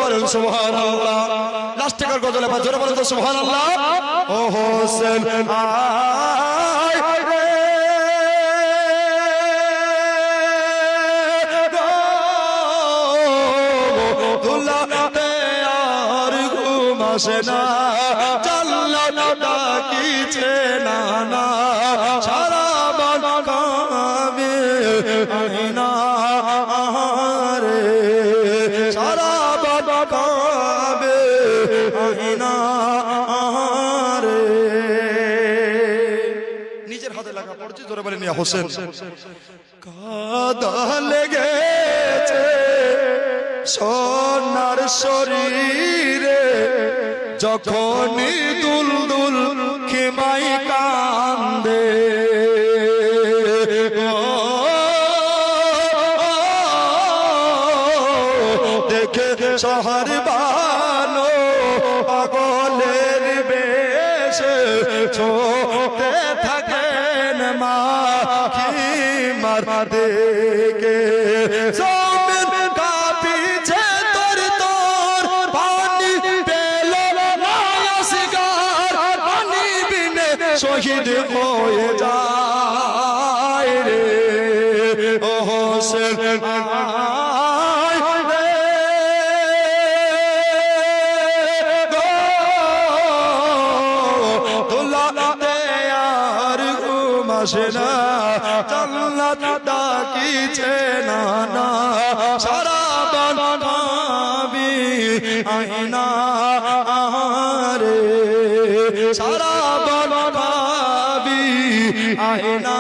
বলেন সুবহানাল্লাহ। লাস্ট টাকার গজলে বা জোরে বলেন তো সুবহানাল্লাহ। ও হোসেন আয় রে দুলাতে আর ঘুম আসে না, জাল্লাত ডাকিছে নানা, সারা বন কামে আইনা রে, সারা বন কামে আইনা রে। নিজের হাতে লাগা পড়ছে, জোরে বলেন ইয়া হোসেন। কাদা লেগেছে সোনার শরীরে, যখনই দুলদুল খেমাই কান্দে, দেখে শহর বানো পাগলের বেশে ছোটে থাকেন মা খিমার দেখে, জমিন কাঁপিছে তোর তোর, পানি পেল না আসগার, পানি বিনে শহীদ হয়ে যায় রে। ও হোসেন আয় রে গো, দুলাতে আর ঘুম আসে না, জান্নাত ডাকিছে নানা, সারা বন কাঁপে আইনা রে, সারা বন কাঁপে আইনা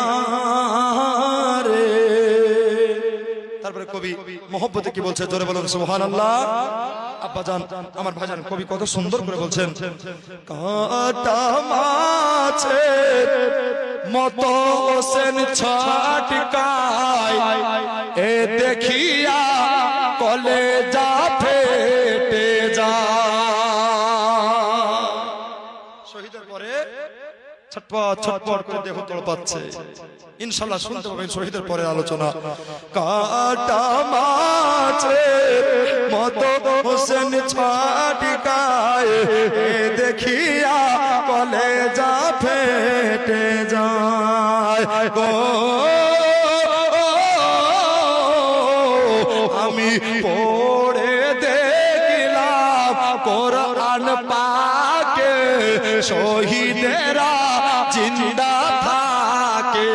রে। তারপরে কবি মোহব্বতে কি বলছে, জোরে বলুন সুবহানাল্লাহ। আব্বাজান আমার ভাইজান কবি কত সুন্দর করে বলছেন, কাটা মাছের মতো হোসেন ছটকায়, এ দেখিয়া কলেজা ফেটে যায়। শহীদের পরে ছটপট ছটপট করে দেহ তড়পাচ্ছে, ইনশাআল্লাহ শুনতে পাবেন শহীদের পরে আলোচনা। কাটা মাছের মতো হোসেন ছটকায়, এ দেখিয়া কলেজা ফেটে যায় গো, আমি পড়ে দেখলাম কোরআন পাকে, শহীদেরা জিন্দা থাকে।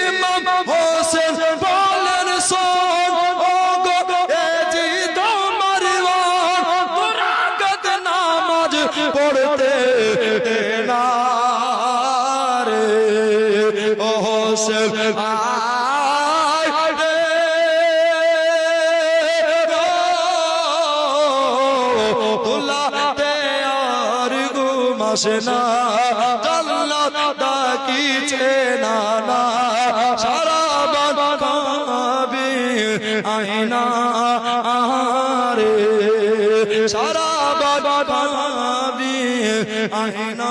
ইমাম হোসেন বলেন শোন ও গো এ জি তোমার মন, দুরাকাত নামাজ পড়তে না রে। ও হোসেন আয় রে গো, দুলাতে আর ঘুম আসে না, জান্নাত ডাকিছে নানা, সারা বন কাঁপে আইনা রে, সারা বন কাঁপে আইনা